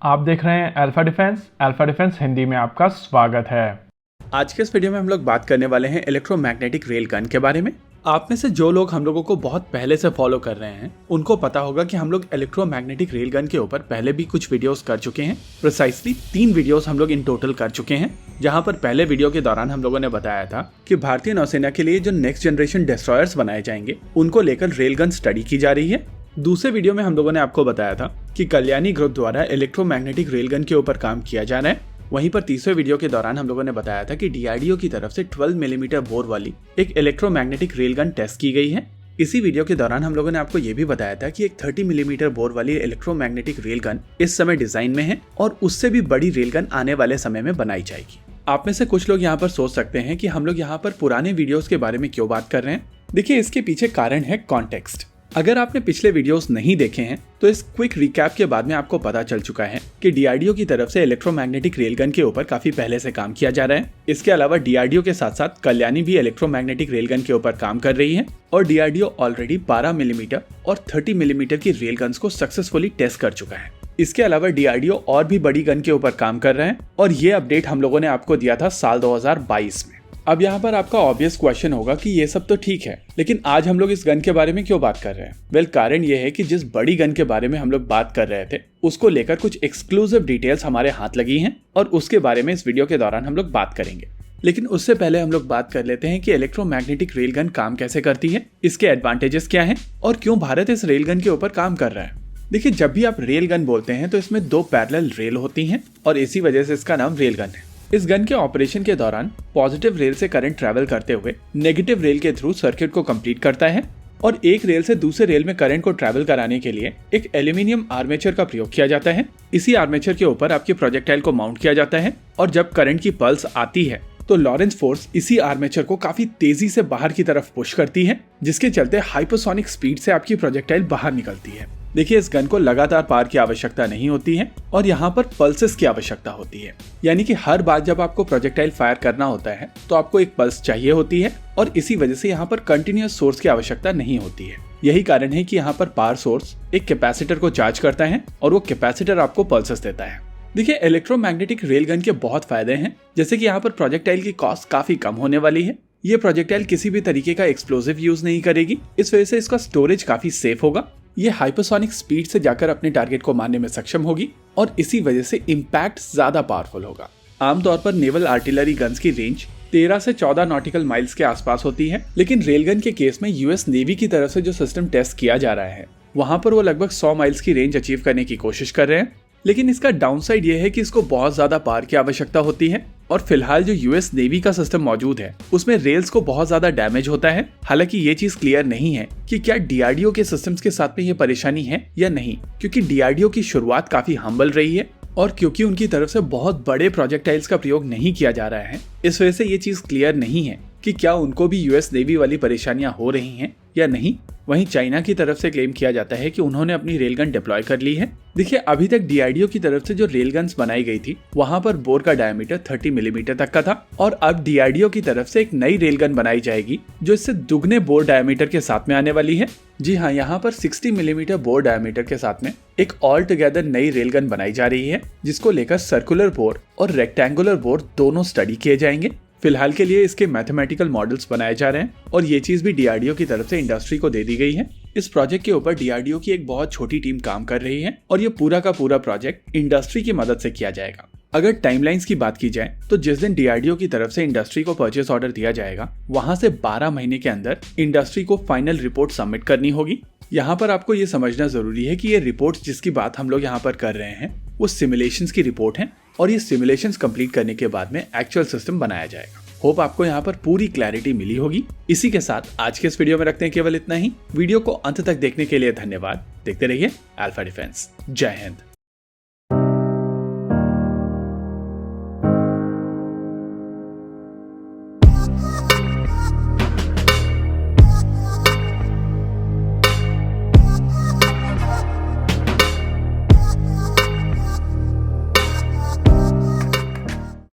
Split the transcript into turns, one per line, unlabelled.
आप देख रहे हैं अल्फा डिफेंस हिंदी में आपका स्वागत है।
आज के इस वीडियो में हम लोग बात करने वाले हैं इलेक्ट्रोमैग्नेटिक रेल गन के बारे में। आप में से जो लोग हम लोगों को बहुत पहले से फॉलो कर रहे हैं उनको पता होगा कि हम लोग इलेक्ट्रोमैग्नेटिक रेल गन के ऊपर पहले भी कुछ वीडियोस कर चुके हैं। प्रिसाइसली 3 वीडियोस हम लोग इन टोटल कर चुके हैं, जहां पर पहले वीडियो के दौरान हम लोगों ने बताया था कि भारतीय नौसेना के लिए जो नेक्स्ट जनरेशन डिस्ट्रॉयर्स बनाए जाएंगे उनको लेकर रेल गन स्टडी की जा रही है। दूसरे वीडियो में हम लोगों ने आपको बताया था कि कल्याणी ग्रुप द्वारा इलेक्ट्रोमैग्नेटिक रेलगन के ऊपर काम किया जा रहा है। वहीं पर तीसरे वीडियो के दौरान हम लोगों ने बताया था कि डीआरडीओ की तरफ से 12 मिलीमीटर बोर वाली एक इलेक्ट्रोमैग्नेटिक रेलगन टेस्ट की गई है। इसी वीडियो के दौरान हम लोगों ने आपको ये भी बताया था कि एक 30 मिलीमीटर बोर वाली इलेक्ट्रोमैग्नेटिक रेलगन इस समय डिजाइन में है और उससे भी बड़ी रेलगन आने वाले समय में बनाई जाएगी। आप में से कुछ लोग यहाँ पर सोच सकते हैं कि हम लोग यहाँ पर पुराने वीडियोस के बारे में क्यों बात कर रहे हैं। देखिए, इसके पीछे कारण है कॉन्टेक्स्ट। अगर आपने पिछले वीडियोस नहीं देखे हैं तो इस क्विक रिकैप के बाद में आपको पता चल चुका है कि डीआरडीओ की तरफ से इलेक्ट्रोमैग्नेटिक रेलगन के ऊपर काफी पहले से काम किया जा रहा है। इसके अलावा डीआरडीओ के साथ साथ कल्याणी भी इलेक्ट्रोमैग्नेटिक रेलगन के ऊपर काम कर रही है और डीआरडीओ ऑलरेडी 12 मिलीमीटर और 30 मिलीमीटर की रेलगन्स को सक्सेसफुली टेस्ट कर चुका है। इसके अलावा डीआरडीओ और भी बड़ी गन के ऊपर काम कर रहे हैं और ये अपडेट हम लोगों ने आपको दिया था साल 2022 में। अब यहाँ पर आपका ऑब्वियस क्वेश्चन होगा कि ये सब तो ठीक है, लेकिन आज हम लोग इस गन के बारे में क्यों बात कर रहे हैं। कारण ये है कि जिस बड़ी गन के बारे में हम लोग बात कर रहे थे उसको लेकर कुछ एक्सक्लूसिव डिटेल्स हमारे हाथ लगी हैं और उसके बारे में इस वीडियो के दौरान हम लोग बात करेंगे। लेकिन उससे पहले हम लोग बात कर लेते हैं कि इलेक्ट्रोमैग्नेटिक रेलगन काम कैसे करती है, इसके एडवांटेजेस क्या हैं और क्यों भारत इस रेलगन के ऊपर काम कर रहा है। देखिए, जब भी आप रेलगन बोलते हैं तो इसमें 2 पैरेलल रेल होती हैं और इसी वजह से इसका नाम रेलगन है। इस गन के ऑपरेशन के दौरान पॉजिटिव रेल से करंट ट्रैवल करते हुए नेगेटिव रेल के थ्रू सर्किट को कंप्लीट करता है और एक रेल से दूसरे रेल में करंट को ट्रैवल कराने के लिए एक एल्यूमिनियम आर्मेचर का प्रयोग किया जाता है। इसी आर्मेचर के ऊपर आपके प्रोजेक्टाइल को माउंट किया जाता है और जब करंट की पल्स आती है तो लॉरेंस फोर्स इसी आर्मेचर को काफी तेजी से बाहर की तरफ पुश करती है, जिसके चलते हाइपरसोनिक स्पीड से आपकी प्रोजेक्टाइल बाहर निकलती है। देखिए, इस गन को लगातार पार की आवश्यकता नहीं होती है और यहाँ पर पल्सेस की आवश्यकता होती है, यानी कि हर बार जब आपको प्रोजेक्टाइल फायर करना होता है तो आपको एक पल्स चाहिए होती है और इसी वजह से यहाँ पर कंटिन्यूअस सोर्स की आवश्यकता नहीं होती है। यही कारण है कि यहाँ पर पावर सोर्स एक कैपेसिटर को चार्ज करता है और वो कैपेसिटर आपको पल्सेस देता है। देखिए, इलेक्ट्रोमैग्नेटिक रेलगन के बहुत फायदे हैं, जैसे कि यहाँ पर प्रोजेक्टाइल की कॉस्ट काफी कम होने वाली है। ये प्रोजेक्टाइल किसी भी तरीके का एक्सप्लोजिव यूज नहीं करेगी, इस वजह से इसका स्टोरेज काफी सेफ होगा। ये हाइपरसोनिक स्पीड से जाकर अपने टारगेट को मारने में सक्षम होगी और इसी वजह से इम्पैक्ट ज्यादा पावरफुल होगा। आमतौर पर नेवल आर्टिलरी गन्स की रेंज 13 से 14 नॉटिकल माइल्स के आसपास होती है, लेकिन रेलगन के केस में यूएस नेवी की तरफ से जो सिस्टम टेस्ट किया जा रहा है वहां पर वो लगभग 100 माइल्स की रेंज अचीव करने की कोशिश कर रहे हैं। लेकिन इसका डाउनसाइड ये है कि इसको बहुत ज्यादा पावर की आवश्यकता होती है और फिलहाल जो यूएस नेवी का सिस्टम मौजूद है उसमें रेल्स को बहुत ज्यादा डैमेज होता है। हालांकि ये चीज क्लियर नहीं है कि क्या डीआरडीओ के सिस्टम्स के साथ में ये परेशानी है या नहीं, क्योंकि डीआरडीओ की शुरुआत काफी हम्बल रही है और क्योंकि उनकी तरफ से बहुत बड़े प्रोजेक्टाइल्स का प्रयोग नहीं किया जा रहा है, इस वजह से ये चीज क्लियर नहीं है कि क्या उनको भी यूएस नेवी वाली परेशानियां हो रही हैं या नहीं। वहीं चाइना की तरफ से क्लेम किया जाता है कि उन्होंने अपनी रेलगन डिप्लॉय कर ली है। देखिए, अभी तक डीआरडीओ की तरफ से जो रेलगन्स बनाई गई थी वहां पर बोर का डायमीटर 30 मिलीमीटर तक का था और अब डीआरडीओ की तरफ से एक नई रेलगन बनाई जाएगी जो इससे दुगने बोर डायमीटर के साथ में आने वाली है। जी हाँ, यहाँ पर 60 मिलीमीटर बोर डायमीटर के साथ में एक ऑल टुगेदर नई रेलगन बनाई जा रही है, जिसको लेकर सर्कुलर बोर और रेक्टेंगुलर बोर दोनों स्टडी किए जाएंगे। फिलहाल के लिए इसके मैथमेटिकल मॉडल्स बनाए जा रहे हैं और ये चीज भी डीआरडीओ की तरफ से इंडस्ट्री को दे दी गई है। इस प्रोजेक्ट के ऊपर डीआरडीओ की एक बहुत छोटी टीम काम कर रही है और ये पूरा का पूरा प्रोजेक्ट इंडस्ट्री की मदद से किया जाएगा। अगर टाइमलाइंस की बात की जाए तो जिस दिन डीआरडीओ की तरफ से इंडस्ट्री को परचेस ऑर्डर दिया जाएगा वहां से 12 महीने के अंदर इंडस्ट्री को फाइनल रिपोर्ट सबमिट करनी होगी। यहाँ पर आपको ये समझना जरूरी है कि ये रिपोर्ट जिसकी बात हम लोग यहाँ पर कर रहे हैं वो सिमुलेशंस की रिपोर्ट है और ये सिमुलेशंस कंप्लीट करने के बाद में एक्चुअल सिस्टम बनाया जाएगा। होप आपको यहाँ पर पूरी क्लैरिटी मिली होगी। इसी के साथ आज के इस वीडियो में रखते हैं केवल इतना ही। वीडियो को अंत तक देखने के लिए धन्यवाद। देखते रहिए अल्फा डिफेंस। जय हिंद।